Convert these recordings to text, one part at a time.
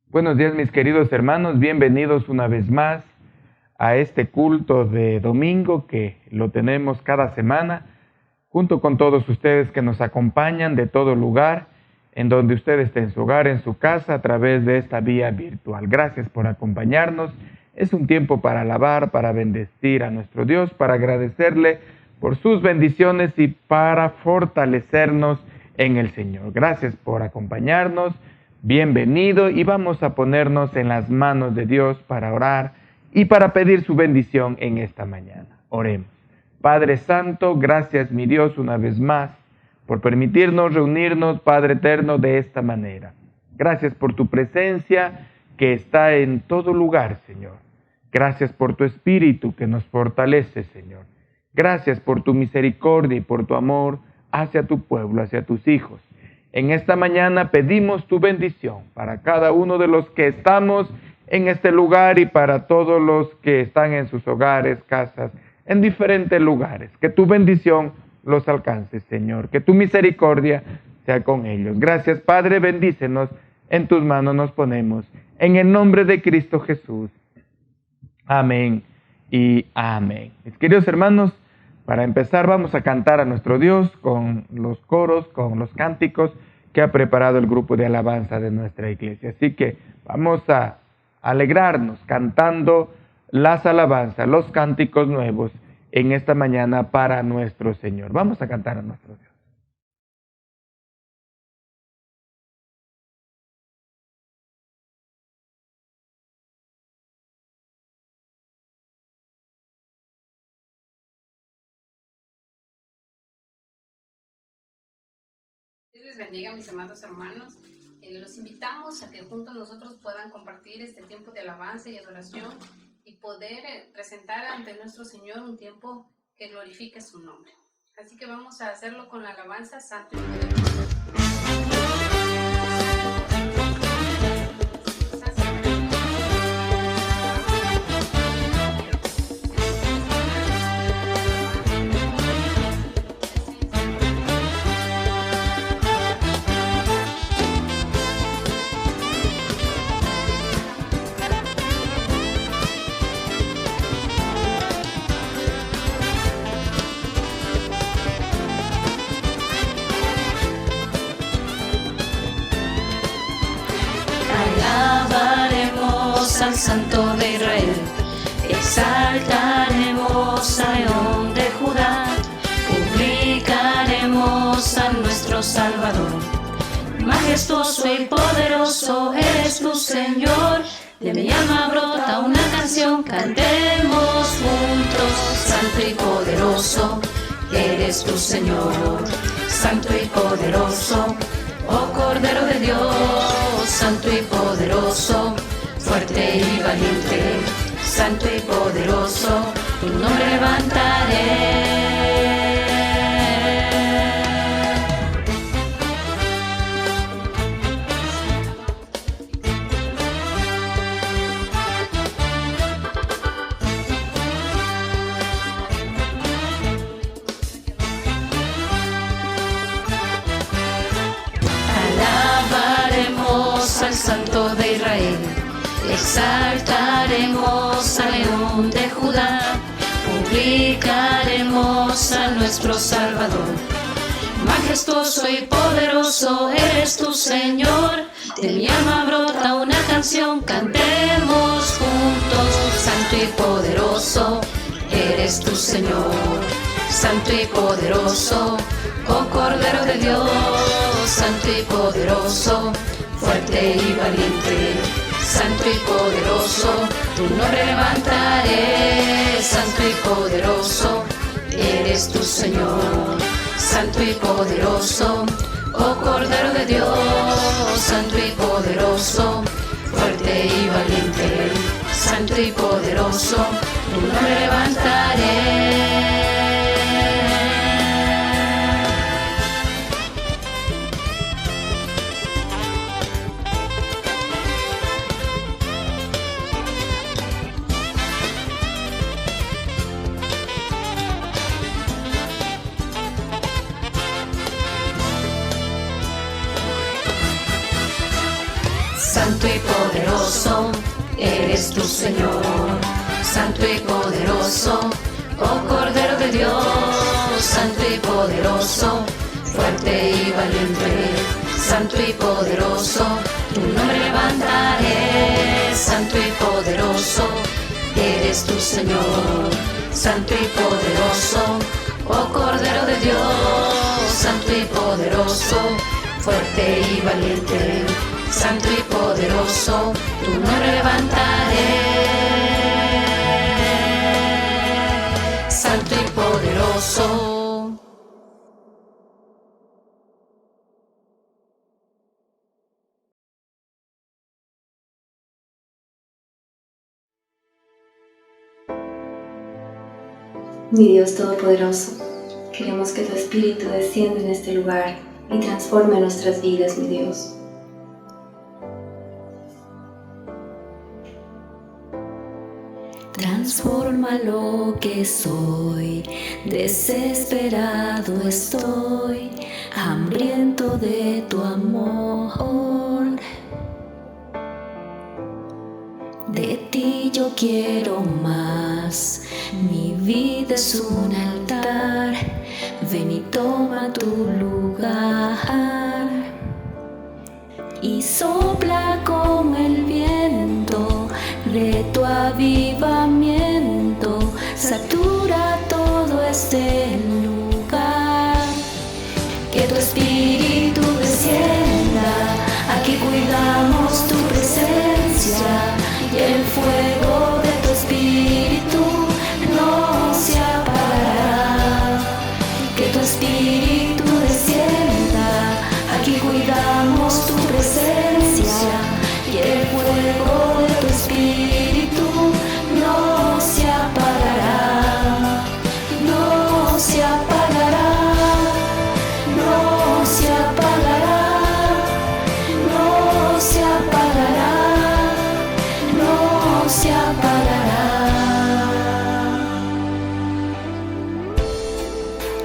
Buenos días, mis queridos hermanos, bienvenidos una vez más a este culto de domingo que lo tenemos cada semana, junto con todos ustedes que nos acompañan de todo lugar, en donde usted esté en su hogar, en su casa, a través de esta vía virtual. Gracias por acompañarnos. Es un tiempo para alabar, para bendecir a nuestro Dios, para agradecerle por sus bendiciones y para fortalecernos en el Señor. Gracias por acompañarnos. Bienvenido, y vamos a ponernos en las manos de Dios para orar y para pedir su bendición en esta mañana. Oremos. Padre Santo, gracias, mi Dios, una vez más por permitirnos reunirnos, Padre Eterno, de esta manera. Gracias por tu presencia que está en todo lugar, Señor. Gracias por tu Espíritu que nos fortalece, Señor. Gracias por tu misericordia y por tu amor hacia tu pueblo, hacia tus hijos. En esta mañana pedimos tu bendición para cada uno de los que estamos en este lugar y para todos los que están en sus hogares, casas, en diferentes lugares. Que tu bendición los alcance, Señor. Que tu misericordia sea con ellos. Gracias, Padre. Bendícenos. En tus manos nos ponemos. En el nombre de Cristo Jesús. Amén y amén. Mis queridos hermanos, para empezar vamos a cantar a nuestro Dios con los coros, con los cánticos que ha preparado el grupo de alabanza de nuestra iglesia. Así que vamos a alegrarnos cantando las alabanzas, los cánticos nuevos en esta mañana para nuestro Señor. Vamos a cantar a nuestro Dios. Dios les bendiga, mis amados hermanos. Los invitamos a que juntos nosotros puedan compartir este tiempo de alabanza y adoración y poder presentar ante nuestro Señor un tiempo que glorifique su nombre. Así que vamos a hacerlo con la alabanza Santo y Poderoso. Al Santo de Israel, exaltaremos a León de Judá, publicaremos a nuestro Salvador. Majestuoso y poderoso eres tu Señor, de mi alma brota una canción, cantemos juntos. Santo y poderoso eres tu Señor, santo y poderoso, oh Cordero de Dios, santo y poderoso, fuerte y valiente, santo y poderoso, tu nombre levantaré. Alabaremos al Santo de Israel, exaltaremos al León de Judá, publicaremos a nuestro Salvador. Majestuoso y poderoso eres tu Señor, de mi alma brota una canción, cantemos juntos. Santo y poderoso eres tu Señor, santo y poderoso, oh Cordero de Dios, santo y poderoso, fuerte y valiente, santo y poderoso, tu nombre levantaré. Santo y poderoso eres tu Señor, santo y poderoso, oh Cordero de Dios, santo y poderoso, fuerte y valiente, santo y poderoso, tu nombre levantaré. santo y poderoso, eres tu Señor. Santo y poderoso, oh Cordero de Dios, santo y poderoso, fuerte y valiente, santo y poderoso, tu nombre levantaré, santo y poderoso, eres tu Señor. Santo y poderoso, oh Cordero de Dios, santo y poderoso, fuerte y valiente, santo y poderoso, tu nombre levantaré. Santo y poderoso. Mi Dios Todopoderoso, queremos que tu Espíritu descienda en este lugar y transforme nuestras vidas, mi Dios. Transforma lo que soy, desesperado estoy, hambriento de tu amor. De ti yo quiero más, mi vida es un altar, ven y toma tu lugar. Y sopla con el viento de tu avivamiento, satura todo este lugar. Que tu espíritu descienda, aquí cuidamos tu presencia, y el fuego de tu espíritu no se apagará. Que tu espíritu descienda, aquí cuidamos tu presencia, y el fuego de tu espíritu no se apagará, no se apagará, no se apagará, no se apagará, no se apagará.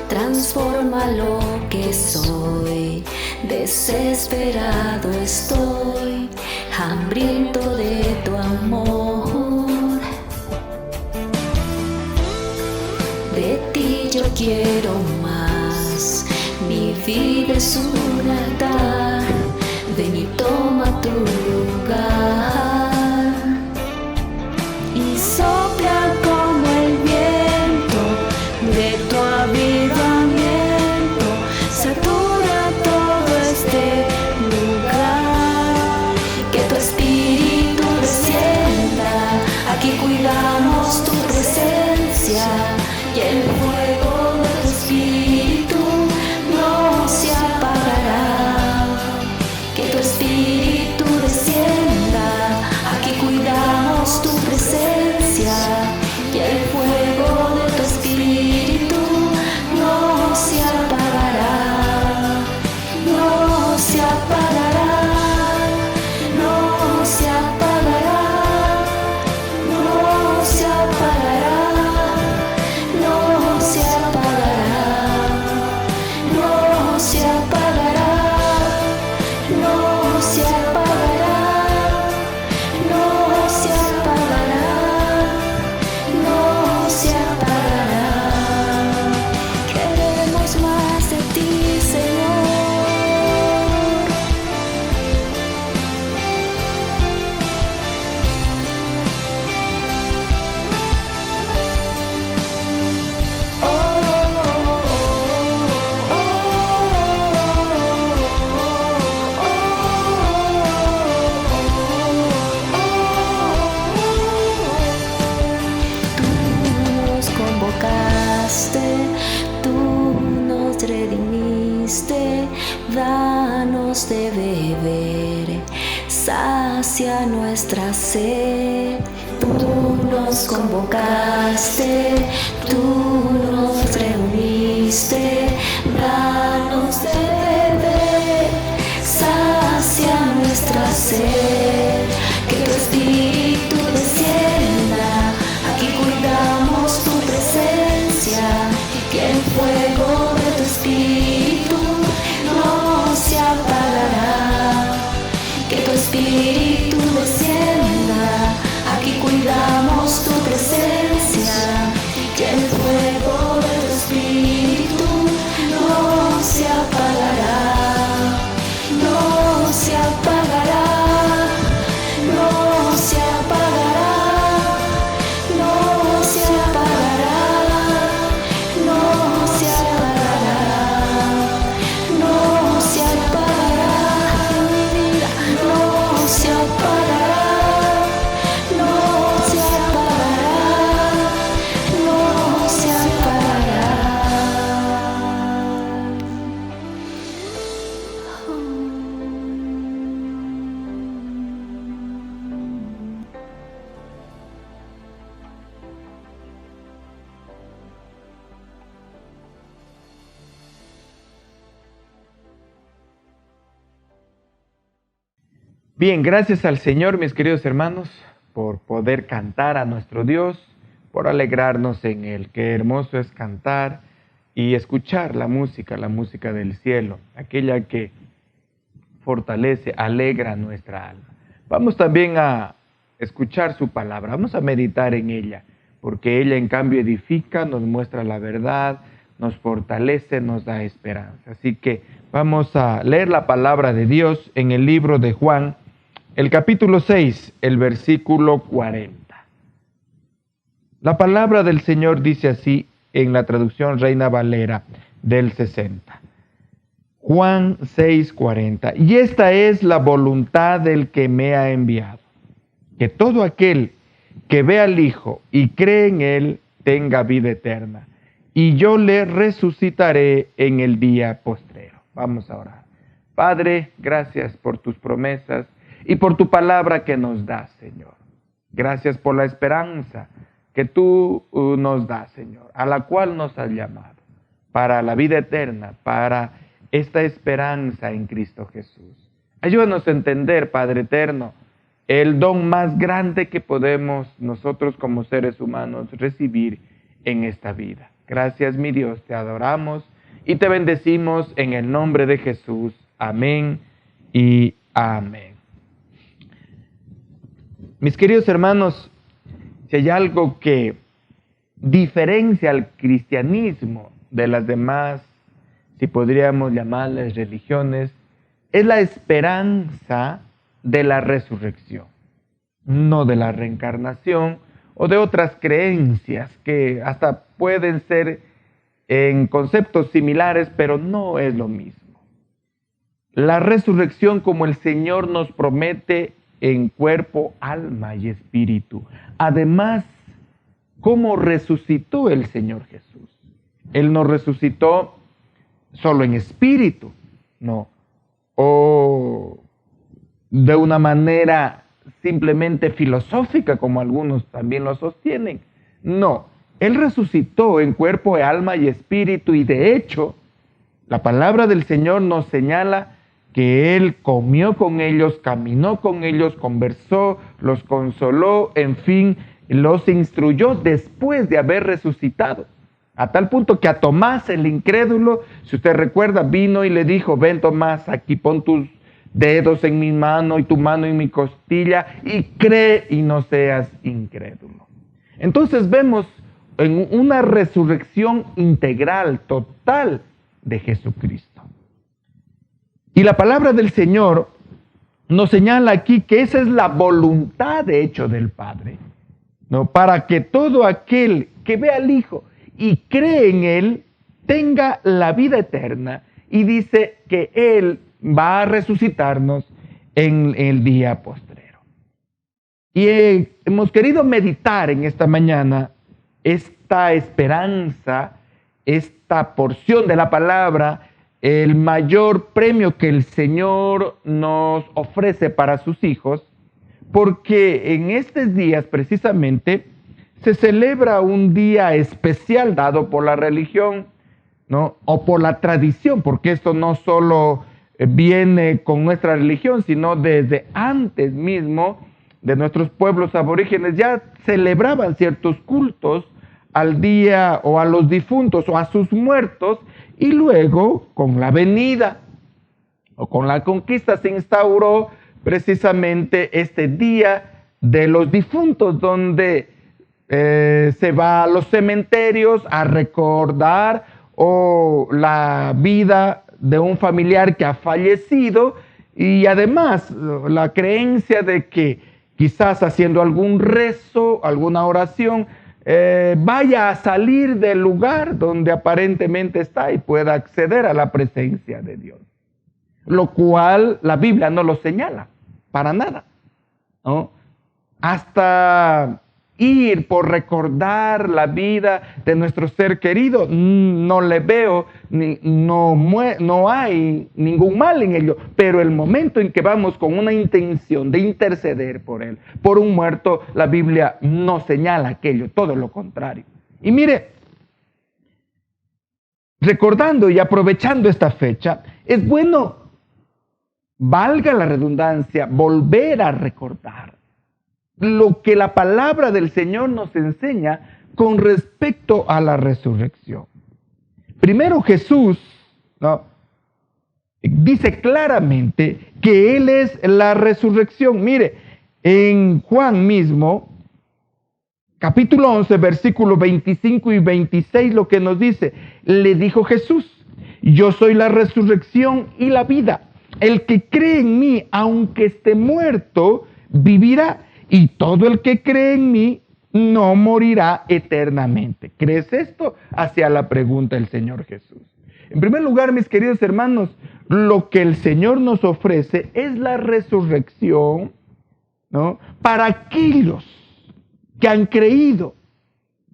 Transforma lo que soy, desesperado estoy, hambriento de tu amor. De ti yo quiero más, mi vida es un altar, ven y toma tu lugar. Y sopla como el viento de tu avivamiento, satura todo este lugar. Que tu espíritu descienda, aquí cuidamos tu presencia, y el fuego de tu espíritu no se apagará. Que tu espíritu descienda, aquí cuidamos tu presencia, y el fuego de tu espíritu no se apagará, no se apagará, no se apagará, no se apagará, no se apagará, no se apagará, no se apagará, no se apagará, no se apagará. Queremos más de ti, Señor. Tú nos redimiste, danos de beber, sacia nuestra sed. Tú nos convocaste, tú nos reuniste, danos de beber, sacia nuestra sed. Que tu espíritu descienda, aquí cuidamos tu presencia, que el fuego de tu espíritu no se apagará. Que tu espíritu Bien, gracias al Señor, mis queridos hermanos, por poder cantar a nuestro Dios, por alegrarnos en Él. Qué hermoso es cantar y escuchar la música del cielo, aquella que fortalece, alegra nuestra alma. Vamos también a escuchar su palabra, vamos a meditar en ella, porque ella en cambio edifica, nos muestra la verdad, nos fortalece, nos da esperanza. Así que vamos a leer la palabra de Dios en el libro de Juan, el capítulo 6, el versículo 40. La palabra del Señor dice así en la traducción Reina Valera del 60. Juan 6:40. Y esta es la voluntad del que me ha enviado, que todo aquel que ve al Hijo y cree en Él tenga vida eterna, y yo le resucitaré en el día postrero. Vamos a orar. Padre, gracias por tus promesas y por tu palabra que nos das, Señor. Gracias por la esperanza que tú nos das, Señor, a la cual nos has llamado, para la vida eterna, para esta esperanza en Cristo Jesús. Ayúdanos a entender, Padre eterno, el don más grande que podemos nosotros como seres humanos recibir en esta vida. Gracias, mi Dios, te adoramos y te bendecimos en el nombre de Jesús. Amén y amén. Mis queridos hermanos, si hay algo que diferencia al cristianismo de las demás, si podríamos llamarles religiones, es la esperanza de la resurrección, no de la reencarnación o de otras creencias que hasta pueden ser en conceptos similares, pero no es lo mismo. La resurrección, como el Señor nos promete, en cuerpo, alma y espíritu. Además, ¿cómo resucitó el Señor Jesús? Él no resucitó solo en espíritu, no, o de una manera simplemente filosófica, como algunos también lo sostienen. No, Él resucitó en cuerpo, alma y espíritu, y de hecho, la palabra del Señor nos señala que Él comió con ellos, caminó con ellos, conversó, los consoló, en fin, los instruyó después de haber resucitado. A tal punto que a Tomás, el incrédulo, si usted recuerda, vino y le dijo: ven Tomás, aquí pon tus dedos en mi mano y tu mano en mi costilla y cree y no seas incrédulo. Entonces vemos en una resurrección integral, total de Jesucristo. Y la palabra del Señor nos señala aquí que esa es la voluntad de hecho del Padre, ¿no? Para que todo aquel que ve al Hijo y cree en Él tenga la vida eterna, y dice que Él va a resucitarnos en el día postrero. Y hemos querido meditar en esta mañana esta esperanza, esta porción de la palabra, el mayor premio que el Señor nos ofrece para sus hijos, porque en estos días precisamente se celebra un día especial dado por la religión, ¿no? O por la tradición, porque esto no solo viene con nuestra religión, sino desde antes mismo de nuestros pueblos aborígenes ya celebraban ciertos cultos al día o a los difuntos o a sus muertos. Y luego, con la venida o con la conquista, se instauró precisamente este día de los difuntos, donde se va a los cementerios a recordar la vida de un familiar que ha fallecido, y además la creencia de que quizás haciendo algún rezo, alguna oración, vaya a salir del lugar donde aparentemente está y pueda acceder a la presencia de Dios. Lo cual la Biblia no lo señala para nada, ¿no? Hasta ir por recordar la vida de nuestro ser querido, no le veo, no hay ningún mal en ello, pero el momento en que vamos con una intención de interceder por él, por un muerto, la Biblia no señala aquello, todo lo contrario. Y mire, recordando y aprovechando esta fecha, es bueno valga la redundancia, volver a recordar lo que la palabra del Señor nos enseña con respecto a la resurrección. Primero Jesús, ¿no?, dice claramente que Él es la resurrección. Mire, en Juan mismo, capítulo 11, versículos 25 y 26, lo que nos dice, le dijo Jesús: yo soy la resurrección y la vida. El que cree en mí, aunque esté muerto, vivirá. Y todo el que cree en mí no morirá eternamente. ¿Crees esto? Hacia la pregunta el Señor Jesús. En primer lugar, mis queridos hermanos, lo que el Señor nos ofrece es la resurrección, ¿no?, para aquellos que han creído,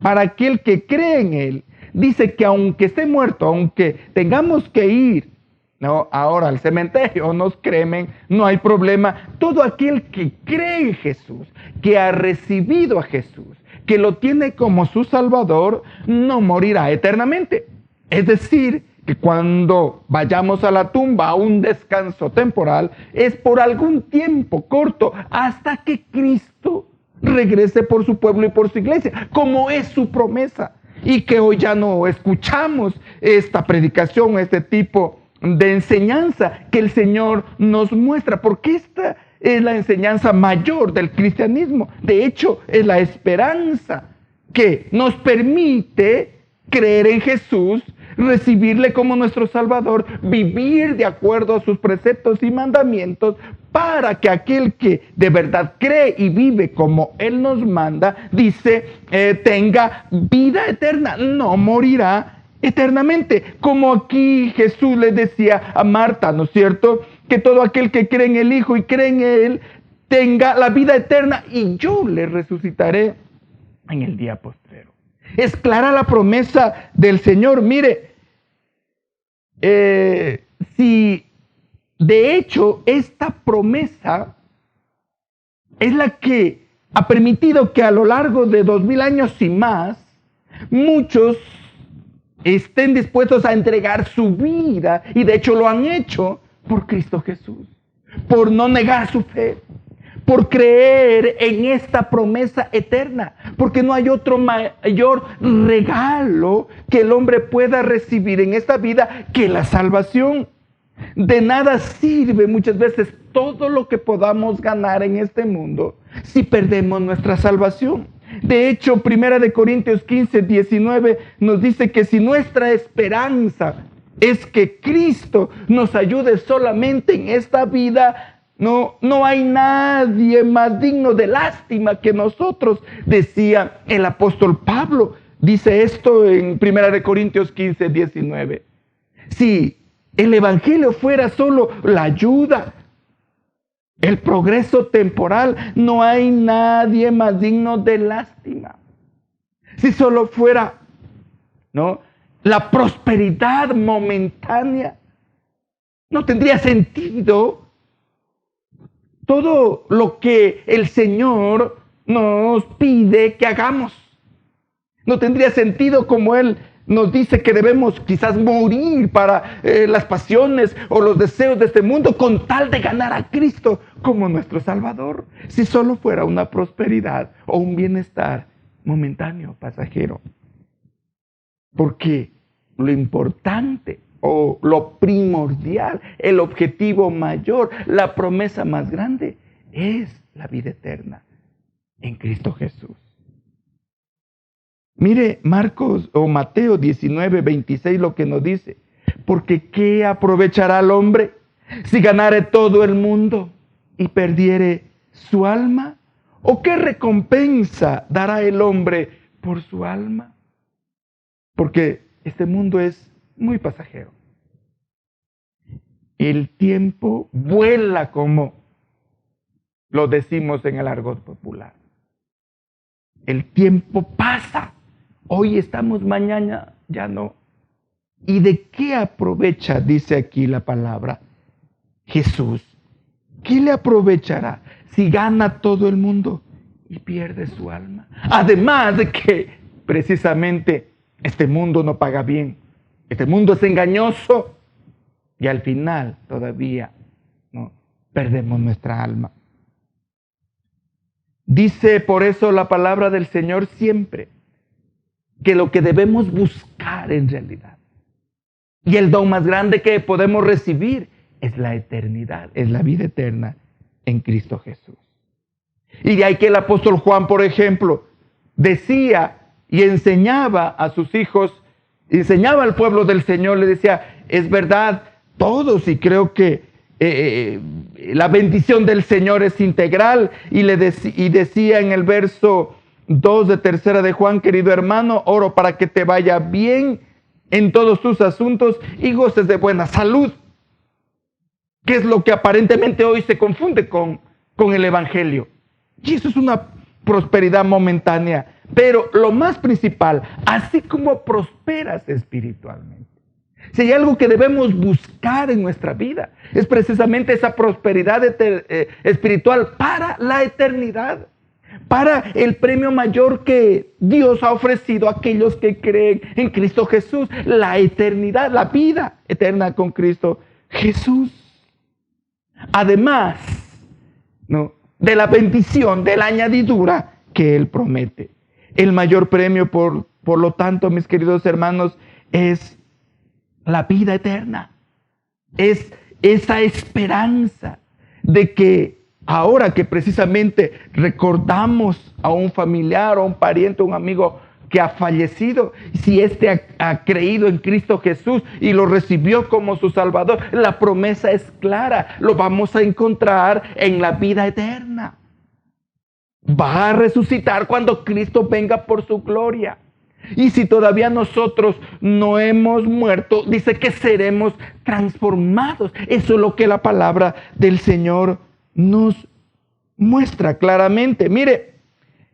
para aquel que cree en Él. Dice que aunque esté muerto, aunque tengamos que ir, ¿no?, ahora al cementerio, nos cremen, no hay problema. Todo aquel que cree en Jesús, que ha recibido a Jesús, que lo tiene como su Salvador, no morirá eternamente. Es decir, que cuando vayamos a la tumba, a un descanso temporal, es por algún tiempo corto, hasta que Cristo regrese por su pueblo y por su iglesia, como es su promesa. Y que hoy ya no escuchamos esta predicación, este tipo de enseñanza que el Señor nos muestra, porque esta es la enseñanza mayor del cristianismo. De hecho, es la esperanza que nos permite creer en Jesús, recibirle como nuestro Salvador, vivir de acuerdo a sus preceptos y mandamientos, para que aquel que de verdad cree y vive como Él nos manda, dice, tenga vida eterna, no morirá eternamente. Como aquí Jesús le decía a Marta, ¿no es cierto?, que todo aquel que cree en el Hijo y cree en Él tenga la vida eterna, y yo le resucitaré en el día postrero. Es clara la promesa del Señor. Mire, si de hecho esta promesa es la que ha permitido que a lo largo de 2000 años y más, muchos estén dispuestos a entregar su vida, y de hecho lo han hecho por Cristo Jesús, por no negar su fe, por creer en esta promesa eterna, porque no hay otro mayor regalo que el hombre pueda recibir en esta vida que la salvación. De nada sirve muchas veces todo lo que podamos ganar en este mundo si perdemos nuestra salvación. De hecho, 1 Corintios 15, 19 nos dice que si nuestra esperanza es que Cristo nos ayude solamente en esta vida, no hay nadie más digno de lástima que nosotros, decía el apóstol Pablo. Dice esto en 1 Corintios 15, 19. Si el evangelio fuera solo la ayuda, el progreso temporal, no hay nadie más digno de lástima. Si solo fuera, ¿no?, la prosperidad momentánea, no tendría sentido todo lo que el Señor nos pide que hagamos. No tendría sentido como Él nos dice que debemos quizás morir para las pasiones o los deseos de este mundo con tal de ganar a Cristo como nuestro Salvador, si solo fuera una prosperidad o un bienestar momentáneo, pasajero. Porque lo importante o lo primordial, el objetivo mayor, la promesa más grande es la vida eterna en Cristo Jesús. Mire Marcos o Mateo 19, 26 lo que nos dice. Porque ¿qué aprovechará el hombre si ganare todo el mundo y perdiere su alma? ¿O qué recompensa dará el hombre por su alma? Porque este mundo es muy pasajero. El tiempo vuela, como lo decimos en el argot popular. El tiempo pasa. Hoy estamos, mañana ya no. ¿Y de qué aprovecha, dice aquí la palabra, Jesús? ¿Qué le aprovechará si gana todo el mundo y pierde su alma? Además de que precisamente este mundo no paga bien. Este mundo es engañoso y al final todavía perdemos nuestra alma. Dice por eso la palabra del Señor siempre que lo que debemos buscar en realidad y el don más grande que podemos recibir es la eternidad, es la vida eterna en Cristo Jesús. Y de ahí que el apóstol Juan, por ejemplo, decía y enseñaba a sus hijos, enseñaba al pueblo del Señor, le decía, es verdad, todos, y creo que la bendición del Señor es integral, y decía en el verso 2 de tercera de Juan, querido hermano, oro para que te vaya bien en todos tus asuntos y goces de buena salud, que es lo que aparentemente hoy se confunde con el Evangelio. Y eso es una prosperidad momentánea, pero lo más principal, así como prosperas espiritualmente. Si hay algo que debemos buscar en nuestra vida, es precisamente esa prosperidad espiritual para la eternidad, para el premio mayor que Dios ha ofrecido a aquellos que creen en Cristo Jesús, la eternidad, la vida eterna con Cristo Jesús. Además, ¿no?, de la bendición, de la añadidura que Él promete. El mayor premio, por lo tanto, mis queridos hermanos, es la vida eterna. Es esa esperanza de que ahora que precisamente recordamos a un familiar, a un pariente, a un amigo que ha fallecido, si éste ha creído en Cristo Jesús y lo recibió como su Salvador, la promesa es clara, lo vamos a encontrar en la vida eterna. Va a resucitar cuando Cristo venga por su gloria. Y si todavía nosotros no hemos muerto, dice que seremos transformados. Eso es lo que la palabra del Señor nos muestra claramente. Mire,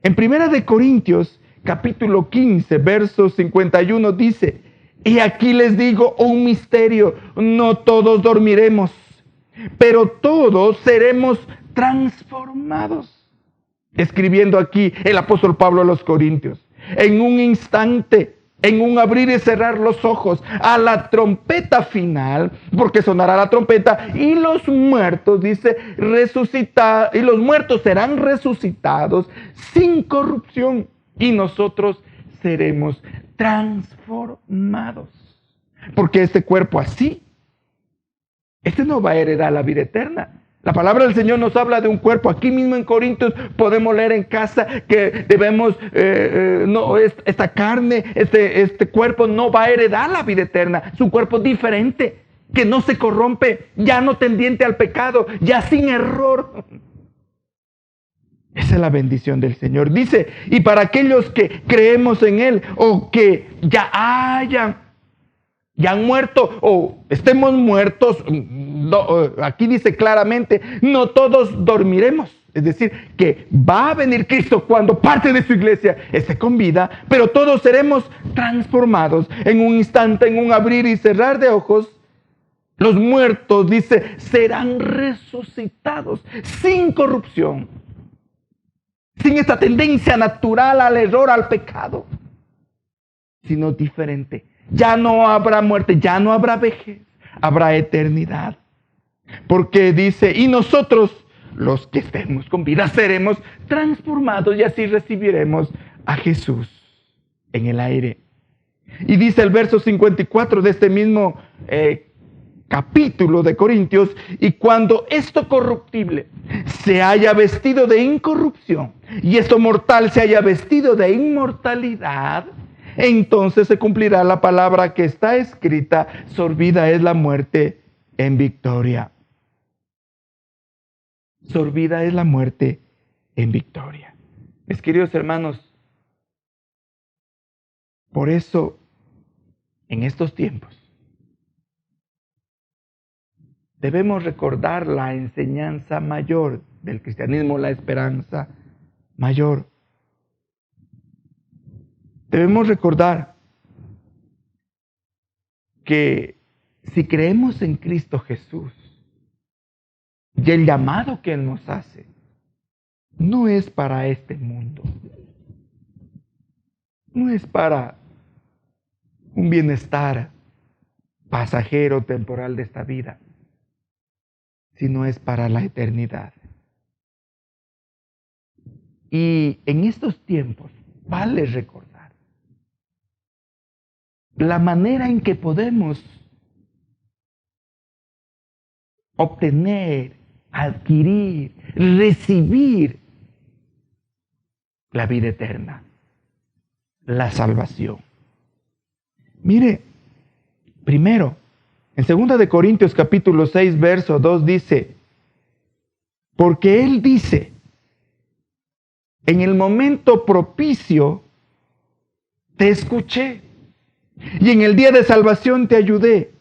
en 1 Corintios capítulo 15, verso 51 dice, y aquí les digo un misterio, no todos dormiremos, pero todos seremos transformados. Escribiendo aquí el apóstol Pablo a los Corintios, en un instante, en un abrir y cerrar los ojos, a la trompeta final, porque sonará la trompeta, y los muertos, dice, y los muertos serán resucitados sin corrupción, y nosotros seremos transformados. Porque este cuerpo así, este no va a heredar la vida eterna. La palabra del Señor nos habla de un cuerpo. Aquí mismo en Corintios podemos leer en casa que debemos, esta carne, este cuerpo no va a heredar la vida eterna. Es un cuerpo diferente, que no se corrompe, ya no tendiente al pecado, ya sin error. Esa es la bendición del Señor. Dice, y para aquellos que creemos en Él, o que ya han muerto o estemos muertos, aquí dice claramente, no todos dormiremos. Es decir, que va a venir Cristo cuando parte de su iglesia esté con vida, pero todos seremos transformados en un instante, en un abrir y cerrar de ojos. Los muertos, dice, serán resucitados sin corrupción, sin esta tendencia natural al error, al pecado, sino diferente. Ya no habrá muerte, ya no habrá vejez, habrá eternidad. Porque dice, y nosotros, los que estemos con vida, seremos transformados y así recibiremos a Jesús en el aire. Y dice el verso 54 de este mismo capítulo de Corintios, y cuando esto corruptible se haya vestido de incorrupción y esto mortal se haya vestido de inmortalidad, entonces se cumplirá la palabra que está escrita, sorbida es la muerte en victoria. Sorbida es la muerte en victoria. Mis queridos hermanos, por eso, en estos tiempos, debemos recordar la enseñanza mayor del cristianismo, la esperanza mayor. Debemos recordar que si creemos en Cristo Jesús y el llamado que Él nos hace, no es para este mundo, no es para un bienestar pasajero, temporal de esta vida, sino es para la eternidad. Y en estos tiempos vale recordar la manera en que podemos obtener, adquirir, recibir la vida eterna, la salvación. Mire, primero, en 2 de Corintios capítulo 6, verso 2 dice, porque Él dice, en el momento propicio te escuché y en el día de salvación te ayudé.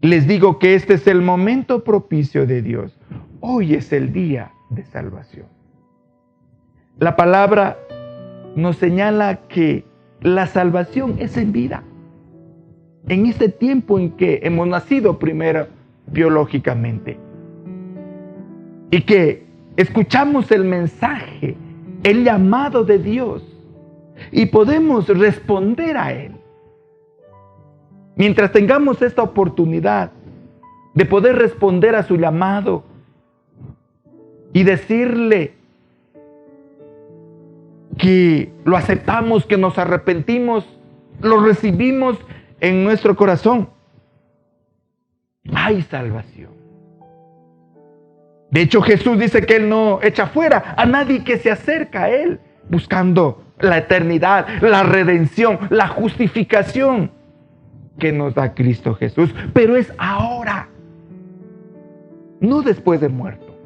Les digo que este es el momento propicio de Dios. Hoy es el día de salvación. La palabra nos señala que la salvación es en vida. En este tiempo en que hemos nacido primero biológicamente y que escuchamos el mensaje, el llamado de Dios y podemos responder a Él. Mientras tengamos esta oportunidad de poder responder a su llamado y decirle que lo aceptamos, que nos arrepentimos, lo recibimos en nuestro corazón, hay salvación. De hecho, Jesús dice que Él no echa fuera a nadie que se acerca a Él, buscando la eternidad, la redención, la justificación que nos da Cristo Jesús. Pero es ahora, no después de muerto,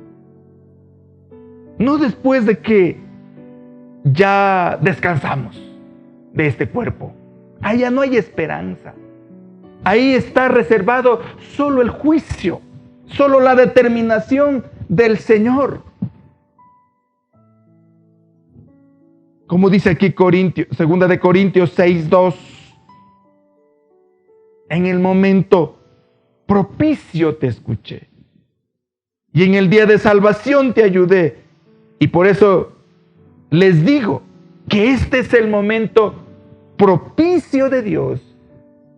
no después de que ya descansamos de este cuerpo. Allá no hay esperanza. Ahí está reservado solo el juicio, solo la determinación del Señor. Como dice aquí 2 de Corintios 6:2, en el momento propicio te escuché y en el día de salvación te ayudé. Y por eso les digo que este es el momento propicio de Dios.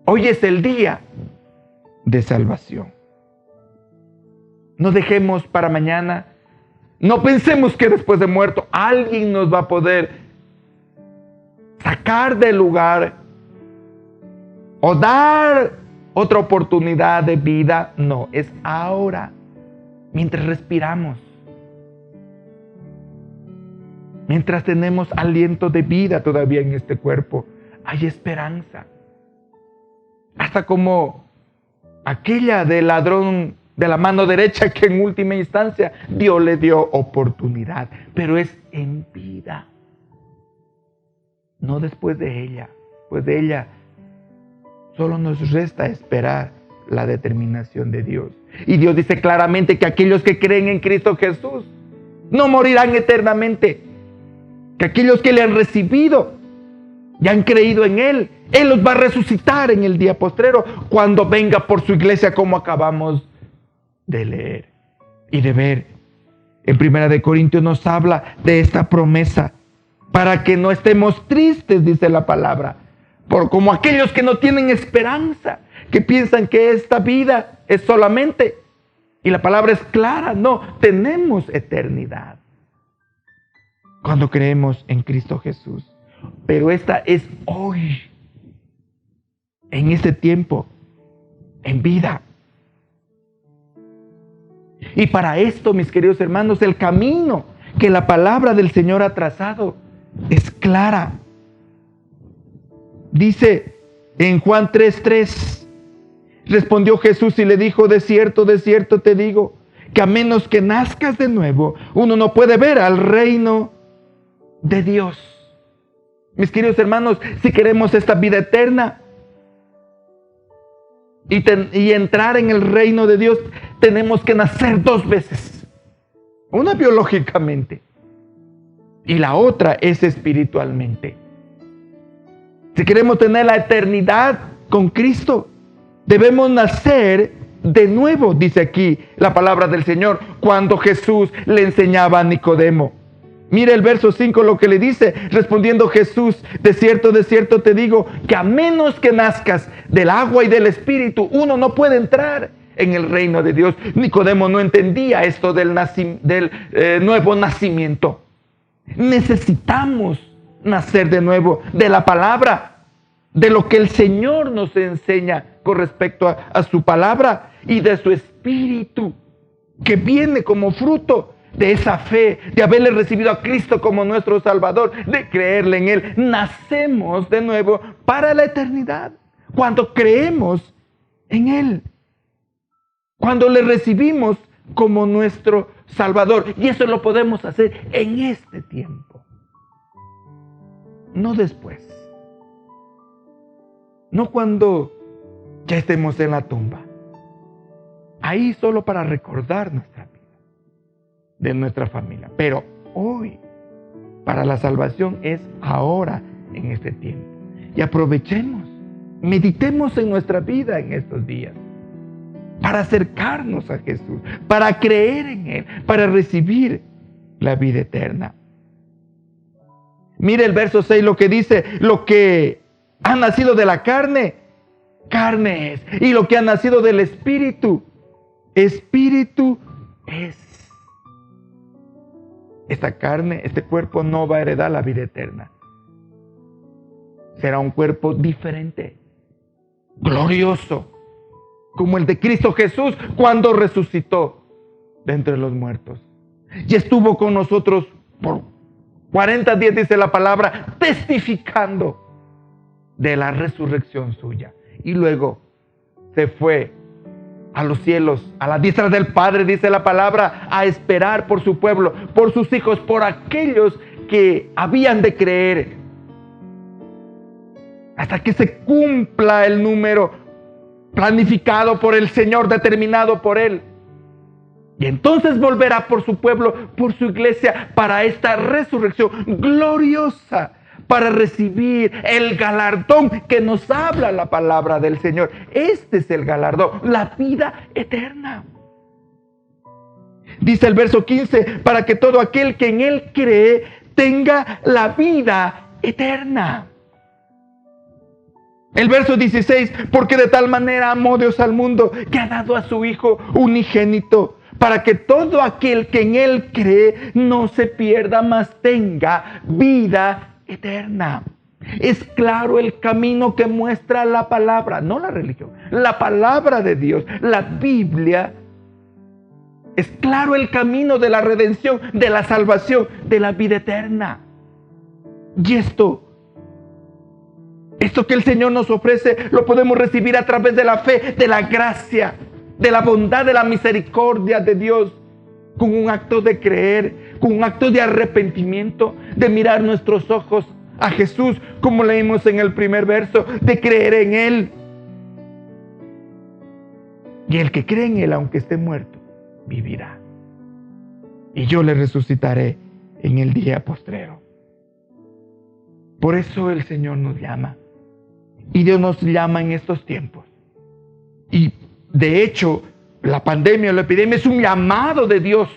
Hoy es el día de salvación. No dejemos para mañana. No pensemos que después de muerto alguien nos va a poder sacar del lugar o dar otra oportunidad de vida. No, es ahora, mientras respiramos, mientras tenemos aliento de vida todavía en este cuerpo, hay esperanza. Hasta como aquella del ladrón de la mano derecha que en última instancia Dios le dio oportunidad, pero es en vida, no después de ella. Después de ella solo nos resta esperar la determinación de Dios. Y Dios dice claramente que aquellos que creen en Cristo Jesús no morirán eternamente, que aquellos que le han recibido y han creído en Él, Él los va a resucitar en el día postrero, cuando venga por su iglesia, como acabamos de leer y de ver. En 1 de Corintios nos habla de esta promesa, para que no estemos tristes, dice la palabra, como aquellos que no tienen esperanza, que piensan que esta vida es solamente, y la palabra es clara, no, tenemos eternidad cuando creemos en Cristo Jesús. Pero esta es hoy, en este tiempo, en vida. Y para esto, mis queridos hermanos, el camino que la palabra del Señor ha trazado es clara. Dice en Juan 3:3, respondió Jesús y le dijo: de cierto te digo, que a menos que nazcas de nuevo, uno no puede ver al reino de Dios. Mis queridos hermanos, si queremos esta vida eterna y entrar en el reino de Dios, tenemos que nacer dos veces. Una biológicamente y la otra es espiritualmente. Si queremos tener la eternidad con Cristo, debemos nacer de nuevo, dice aquí la palabra del Señor, cuando Jesús le enseñaba a Nicodemo. Mire el verso 5 lo que le dice. Respondiendo Jesús: de cierto te digo, que a menos que nazcas del agua y del Espíritu, uno no puede entrar en el reino de Dios. Nicodemo no entendía esto del nuevo nacimiento. Necesitamos nacer de nuevo de la palabra, de lo que el Señor nos enseña con respecto a su palabra y de su espíritu, que viene como fruto de esa fe, de haberle recibido a Cristo como nuestro Salvador, de creerle en Él. Nacemos de nuevo para la eternidad cuando creemos en Él, cuando le recibimos como nuestro Salvador. Y eso lo podemos hacer en este tiempo, no después, no cuando ya estemos en la tumba, ahí solo para recordar nuestra vida, de nuestra familia. Pero hoy, para la salvación, es ahora, en este tiempo. Y aprovechemos, meditemos en nuestra vida en estos días, para acercarnos a Jesús, para creer en Él, para recibir la vida eterna. Mire el verso 6 lo que dice: lo que ha nacido de la carne, carne es. Y lo que ha nacido del Espíritu, Espíritu es. Esta carne, este cuerpo no va a heredar la vida eterna. Será un cuerpo diferente, glorioso, como el de Cristo Jesús cuando resucitó de entre los muertos. Y estuvo con nosotros por 40 días, dice la palabra, testificando de la resurrección suya. Y luego se fue a los cielos, a la diestra del Padre, dice la palabra, a esperar por su pueblo, por sus hijos, por aquellos que habían de creer, hasta que se cumpla el número planificado por el Señor, determinado por Él. Y entonces volverá por su pueblo, por su iglesia, para esta resurrección gloriosa, para recibir el galardón que nos habla la palabra del Señor. Este es el galardón, la vida eterna. Dice el verso 15, para que todo aquel que en Él cree tenga la vida eterna. El verso 16, porque de tal manera amó Dios al mundo que ha dado a su Hijo unigénito, para que todo aquel que en Él cree no se pierda, mas tenga vida eterna. Es claro el camino que muestra la palabra, no la religión, la palabra de Dios, la Biblia. Es claro el camino de la redención, de la salvación, de la vida eterna. Y esto que el Señor nos ofrece, lo podemos recibir a través de la fe, de la gracia, de la bondad, de la misericordia de Dios, con un acto de creer, con un acto de arrepentimiento, de mirar nuestros ojos a Jesús, como leímos en el primer verso, de creer en Él. Y el que cree en Él, aunque esté muerto, vivirá. Y yo le resucitaré en el día postrero. Por eso el Señor nos llama. Y Dios nos llama en estos tiempos. Y de hecho, la pandemia, la epidemia es un llamado de Dios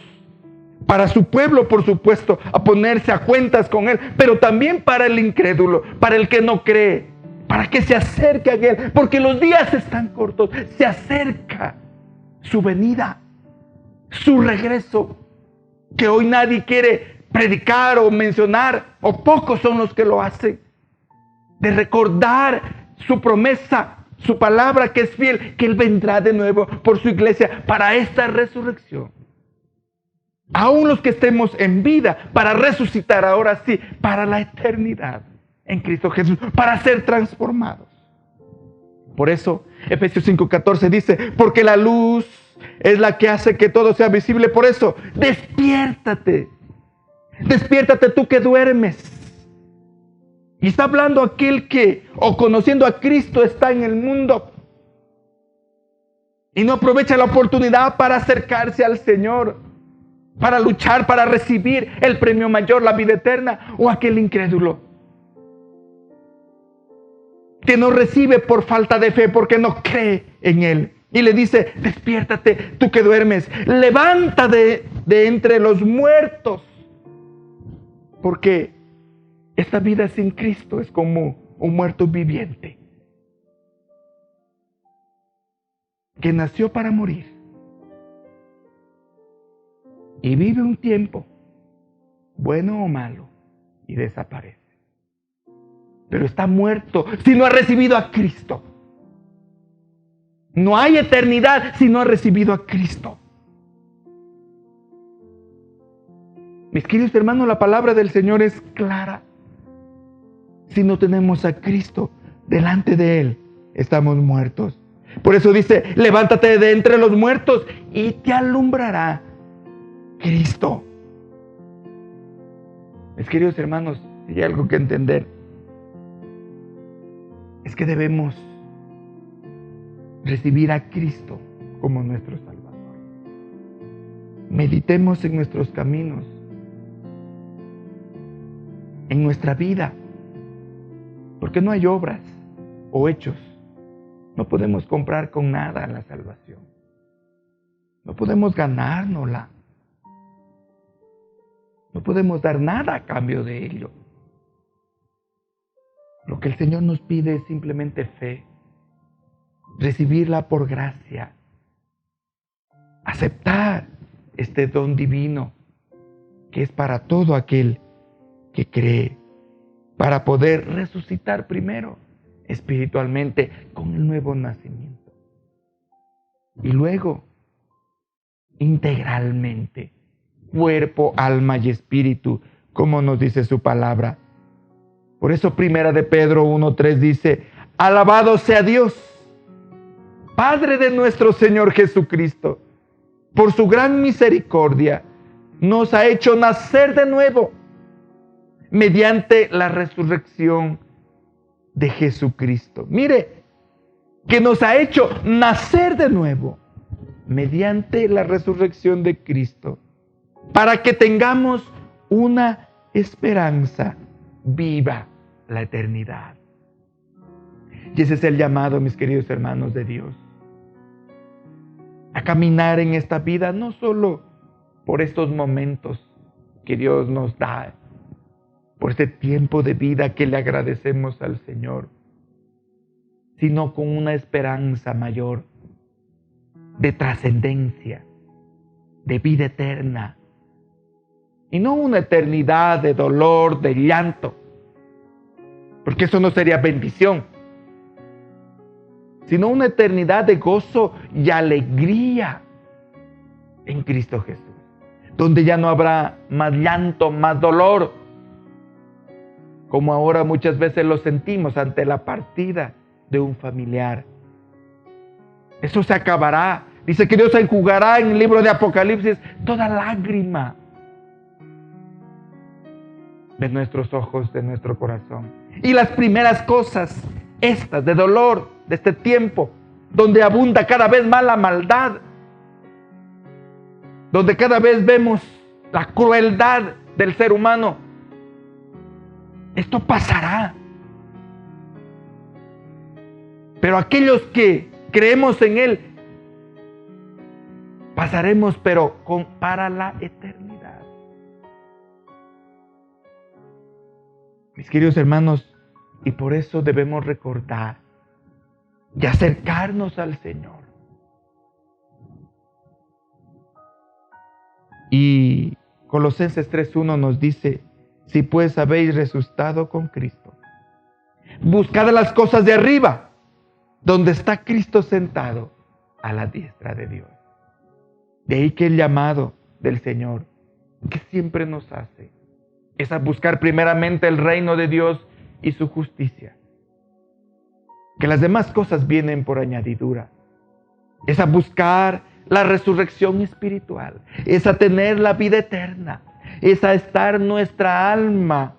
para su pueblo, por supuesto, a ponerse a cuentas con Él, pero también para el incrédulo, para el que no cree, para que se acerque a Él, porque los días están cortos, se acerca su venida, su regreso, que hoy nadie quiere predicar o mencionar, o pocos son los que lo hacen, de recordar su promesa, su palabra que es fiel, que Él vendrá de nuevo por su iglesia para esta resurrección. Aún los que estemos en vida, para resucitar ahora sí, para la eternidad en Cristo Jesús, para ser transformados. Por eso, Efesios 5:14 dice, porque la luz es la que hace que todo sea visible. Por eso, despiértate. Despiértate tú que duermes. Y está hablando aquel que, o conociendo a Cristo, está en el mundo y no aprovecha la oportunidad para acercarse al Señor, para luchar, para recibir el premio mayor, la vida eterna. O aquel incrédulo que no recibe por falta de fe, porque no cree en Él. Y le dice, despiértate tú que duermes, levanta de entre los muertos, porque esta vida sin Cristo es como un muerto viviente, que nació para morir y vive un tiempo, bueno o malo, y desaparece. Pero está muerto si no ha recibido a Cristo. No hay eternidad si no ha recibido a Cristo. Mis queridos hermanos, la palabra del Señor es clara. Si no tenemos a Cristo delante de Él, estamos muertos. Por eso dice, levántate de entre los muertos y te alumbrará Cristo. Mis queridos hermanos, hay algo que entender. Es que debemos recibir a Cristo como nuestro Salvador. Meditemos en nuestros caminos, en nuestra vida, porque no hay obras o hechos. No podemos comprar con nada la salvación. No podemos ganárnosla. No podemos dar nada a cambio de ello. Lo que el Señor nos pide es simplemente fe, recibirla por gracia, aceptar este don divino que es para todo aquel que cree, para poder resucitar primero espiritualmente con el nuevo nacimiento y luego integralmente, cuerpo, alma y espíritu, como nos dice su palabra. Por eso Primera de Pedro 1:3 dice, alabado sea Dios, Padre de nuestro Señor Jesucristo, por su gran misericordia, nos ha hecho nacer de nuevo mediante la resurrección de Jesucristo. Mire, que nos ha hecho nacer de nuevo mediante la resurrección de Cristo, para que tengamos una esperanza viva, la eternidad. Y ese es el llamado, mis queridos hermanos de Dios, a caminar en esta vida, no solo por estos momentos que Dios nos da, por este tiempo de vida que le agradecemos al Señor, sino con una esperanza mayor de trascendencia, de vida eterna, y no una eternidad de dolor, de llanto, porque eso no sería bendición, sino una eternidad de gozo y alegría en Cristo Jesús, donde ya no habrá más llanto, más dolor, como ahora muchas veces lo sentimos ante la partida de un familiar. Eso se acabará. Dice que Dios enjugará en el libro de Apocalipsis toda lágrima de nuestros ojos, de nuestro corazón. Y las primeras cosas, estas de dolor, de este tiempo, donde abunda cada vez más la maldad, donde cada vez vemos la crueldad del ser humano, esto pasará. Pero aquellos que creemos en Él, pasaremos, pero para la eternidad. Mis queridos hermanos, y por eso debemos recordar y acercarnos al Señor. Y Colosenses 3:1 nos dice, si pues habéis resucitado con Cristo, buscad las cosas de arriba, donde está Cristo sentado a la diestra de Dios. De ahí que el llamado del Señor, que siempre nos hace, es a buscar primeramente el reino de Dios y su justicia. Que las demás cosas vienen por añadidura. Es a buscar la resurrección espiritual. Es a tener la vida eterna. Es a estar nuestra alma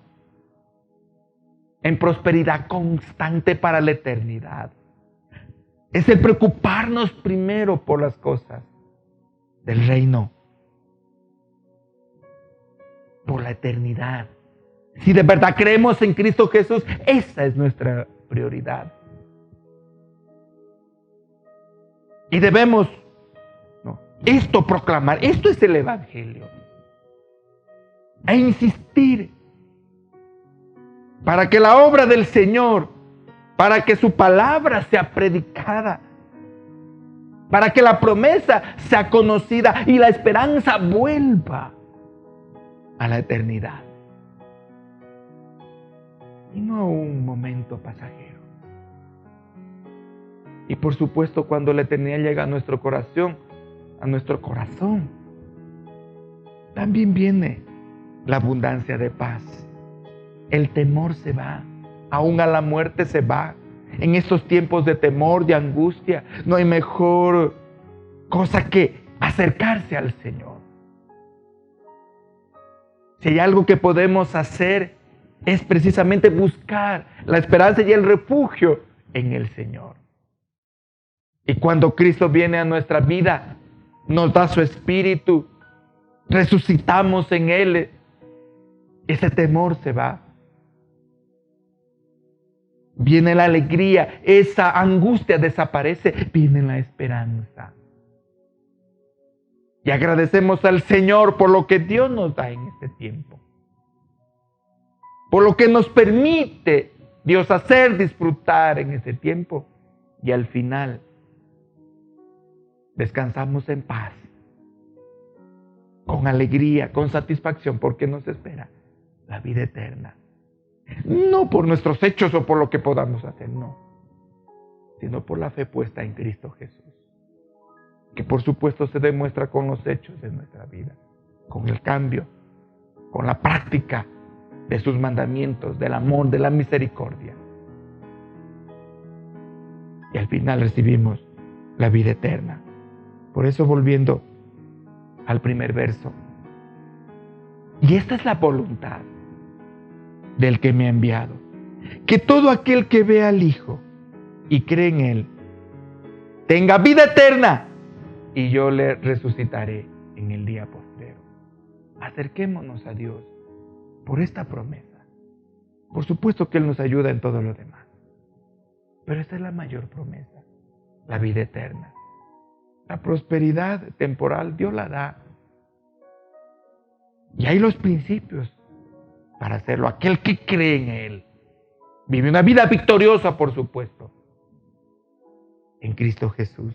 en prosperidad constante para la eternidad. Es el preocuparnos primero por las cosas del reino, por la eternidad. Si de verdad creemos en Cristo Jesús, esa es nuestra prioridad. Y debemos esto proclamar, esto es el Evangelio. E insistir para que la obra del Señor, para que su palabra sea predicada, para que la promesa sea conocida y la esperanza vuelva a la eternidad. Y no a un momento pasajero. Y por supuesto, cuando la eternidad llega a nuestro corazón, también viene la abundancia de paz. El temor se va, aún a la muerte se va. En estos tiempos de temor, de angustia, no hay mejor cosa que acercarse al Señor. Si hay algo que podemos hacer, es precisamente buscar la esperanza y el refugio en el Señor. Y cuando Cristo viene a nuestra vida, nos da su Espíritu, resucitamos en Él, ese temor se va. Viene la alegría, esa angustia desaparece, viene la esperanza. Y agradecemos al Señor por lo que Dios nos da en este tiempo. Por lo que nos permite Dios hacer disfrutar en ese tiempo. Y al final descansamos en paz, con alegría, con satisfacción, porque nos espera la vida eterna. No por nuestros hechos o por lo que podamos hacer, no, sino por la fe puesta en Cristo Jesús, que por supuesto se demuestra con los hechos de nuestra vida, con el cambio, con la práctica de sus mandamientos, del amor, de la misericordia. Y al final recibimos la vida eterna. Por eso, volviendo al primer verso, y esta es la voluntad del que me ha enviado, que todo aquel que vea al Hijo y cree en Él tenga vida eterna, y yo le resucitaré en el día postrero. Acerquémonos a Dios por esta promesa. Por supuesto que Él nos ayuda en todo lo demás, pero esta es la mayor promesa, la vida eterna. La prosperidad temporal Dios la da, y hay los principios para hacerlo. Aquel que cree en Él vive una vida victoriosa, por supuesto, en Cristo Jesús.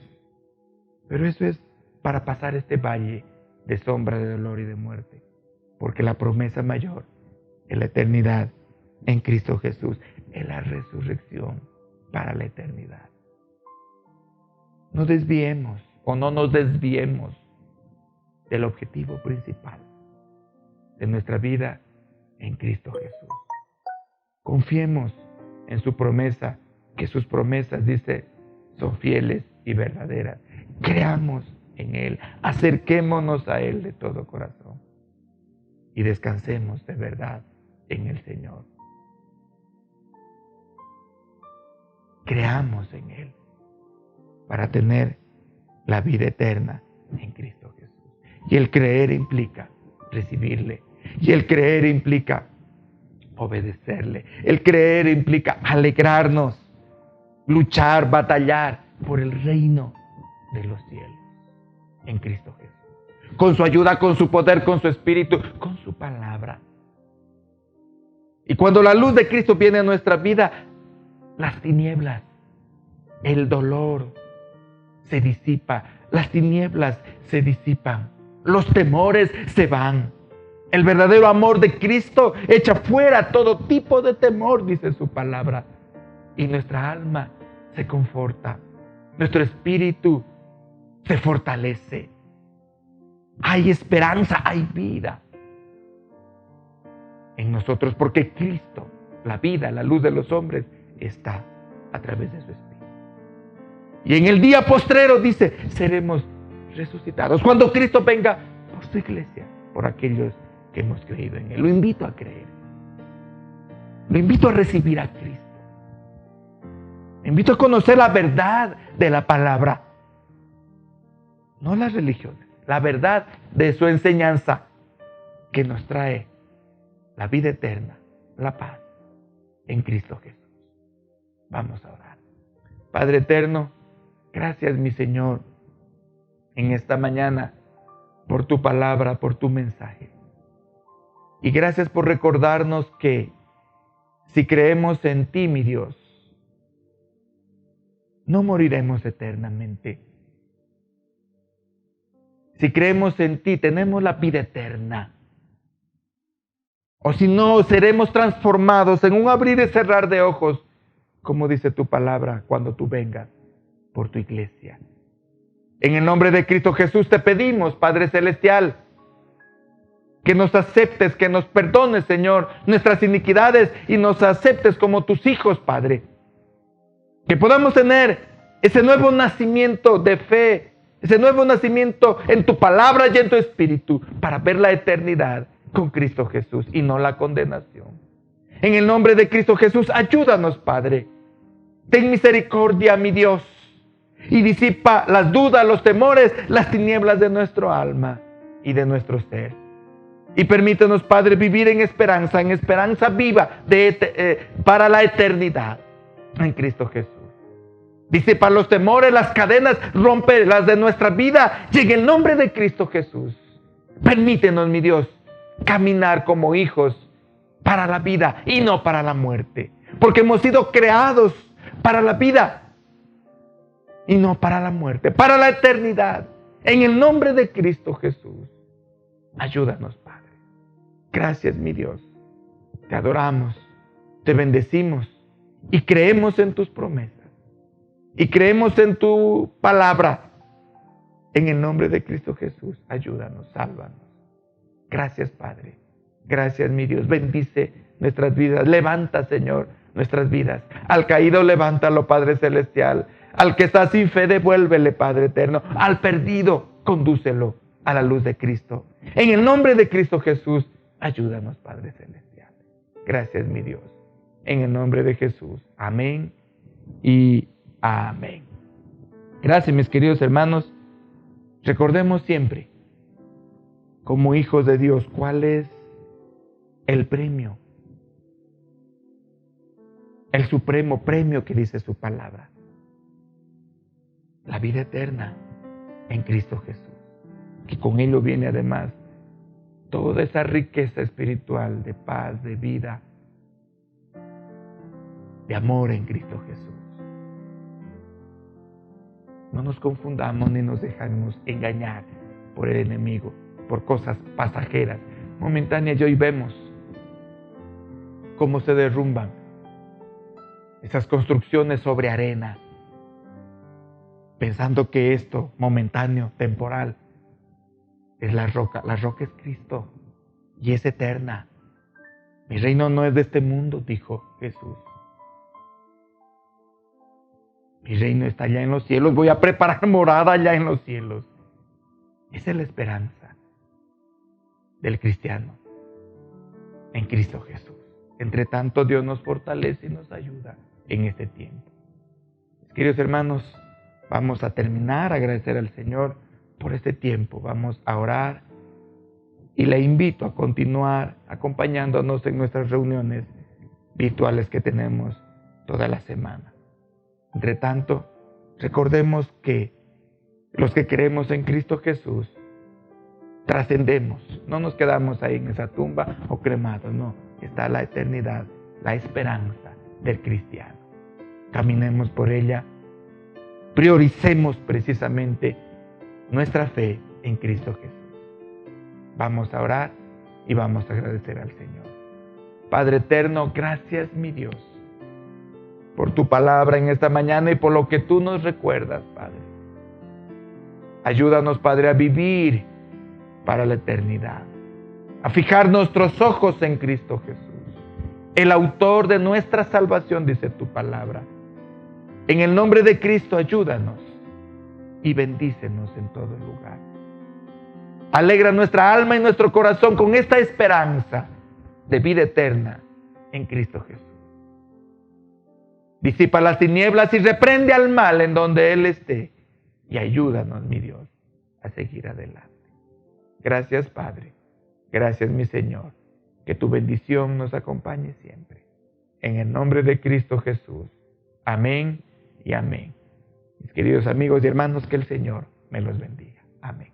Pero eso es para pasar este valle de sombra, de dolor y de muerte, porque la promesa mayor es la eternidad en Cristo Jesús, es la resurrección para la eternidad. No desviemos o no nos desviemos del objetivo principal de nuestra vida en Cristo Jesús. Confiemos en su promesa, que sus promesas, dice, son fieles y verdaderas. Creamos en Él, acerquémonos a Él de todo corazón y descansemos de verdad en el Señor. Creamos en Él para tener la vida eterna en Cristo Jesús. Y el creer implica recibirle. Y el creer implica obedecerle. El creer implica alegrarnos, luchar, batallar por el reino de los cielos en Cristo Jesús. Con su ayuda, con su poder, con su espíritu, con su palabra. Y cuando la luz de Cristo viene a nuestra vida, las tinieblas, el dolor se disipa, las tinieblas se disipan, los temores se van. El verdadero amor de Cristo echa fuera todo tipo de temor, dice su palabra. Y nuestra alma se conforta, nuestro espíritu se fortalece. Hay esperanza, hay vida en nosotros, porque Cristo, la vida, la luz de los hombres, está a través de su espíritu. Y en el día postrero, dice, seremos resucitados. Cuando Cristo venga por su iglesia, por aquellos que hemos creído en Él. Lo invito a creer. Lo invito a recibir a Cristo. Lo invito a conocer la verdad de la palabra. No las religiones, la verdad de su enseñanza, que nos trae la vida eterna, la paz en Cristo Jesús. Vamos a orar. Padre eterno, gracias, mi Señor, en esta mañana por tu palabra, por tu mensaje. Y gracias por recordarnos que si creemos en ti, mi Dios, no moriremos eternamente, Si creemos en ti, tenemos la vida eterna. O si no, seremos transformados en un abrir y cerrar de ojos, como dice tu palabra, cuando tú vengas por tu iglesia. En el nombre de Cristo Jesús te pedimos, Padre Celestial, que nos aceptes, que nos perdones, Señor, nuestras iniquidades y nos aceptes como tus hijos, Padre. Que podamos tener ese nuevo nacimiento de fe, ese nuevo nacimiento en tu palabra y en tu espíritu para ver la eternidad con Cristo Jesús y no la condenación. En el nombre de Cristo Jesús, ayúdanos, Padre. Ten misericordia, mi Dios, y disipa las dudas, los temores, las tinieblas de nuestro alma y de nuestro ser. Y permítanos, Padre, vivir en esperanza viva para la eternidad en Cristo Jesús. Disipa los temores, las cadenas, rompe las de nuestra vida y en el nombre de Cristo Jesús, permítenos, mi Dios, caminar como hijos para la vida y no para la muerte. Porque hemos sido creados para la vida y no para la muerte, para la eternidad. En el nombre de Cristo Jesús, ayúdanos, Padre. Gracias, mi Dios. Te adoramos, te bendecimos y creemos en tus promesas. Y creemos en tu palabra. En el nombre de Cristo Jesús, ayúdanos, sálvanos. Gracias, Padre. Gracias, mi Dios. Bendice nuestras vidas. Levanta, Señor, nuestras vidas. Al caído, levántalo, Padre Celestial. Al que está sin fe, devuélvele, Padre Eterno. Al perdido, condúcelo a la luz de Cristo. En el nombre de Cristo Jesús, ayúdanos, Padre Celestial. Gracias, mi Dios. En el nombre de Jesús. Amén y amén. Gracias, mis queridos hermanos. Recordemos siempre, como hijos de Dios, cuál es el premio, el supremo premio que dice su palabra. La vida eterna en Cristo Jesús. Que con ello viene además toda esa riqueza espiritual de paz, de vida, de amor en Cristo Jesús. No nos confundamos ni nos dejemos engañar por el enemigo, por cosas pasajeras, momentáneas. Y hoy vemos cómo se derrumban esas construcciones sobre arena, pensando que esto momentáneo, temporal, es la roca. La roca es Cristo y es eterna. Mi reino no es de este mundo, dijo Jesús. Mi reino está allá en los cielos. Voy a preparar morada allá en los cielos. Esa es la esperanza del cristiano en Cristo Jesús. Entre tanto, Dios nos fortalece y nos ayuda en este tiempo. Queridos hermanos, vamos a terminar, agradecer al Señor por este tiempo. Vamos a orar y le invito a continuar acompañándonos en nuestras reuniones virtuales que tenemos toda la semana. Entre tanto, recordemos que los que creemos en Cristo Jesús trascendemos, no nos quedamos ahí en esa tumba o cremados, no, está la eternidad, la esperanza del cristiano. Caminemos por ella, prioricemos precisamente nuestra fe en Cristo Jesús. Vamos a orar y vamos a agradecer al Señor. Padre eterno, gracias, mi Dios, por tu palabra en esta mañana y por lo que tú nos recuerdas, Padre. Ayúdanos, Padre, a vivir para la eternidad, a fijar nuestros ojos en Cristo Jesús, el autor de nuestra salvación, dice tu palabra. En el nombre de Cristo, ayúdanos y bendícenos en todo lugar. Alegra nuestra alma y nuestro corazón con esta esperanza de vida eterna en Cristo Jesús. Disipa las tinieblas y reprende al mal en donde Él esté. Y ayúdanos, mi Dios, a seguir adelante. Gracias, Padre. Gracias, mi Señor. Que tu bendición nos acompañe siempre. En el nombre de Cristo Jesús. Amén y amén. Mis queridos amigos y hermanos, que el Señor me los bendiga. Amén.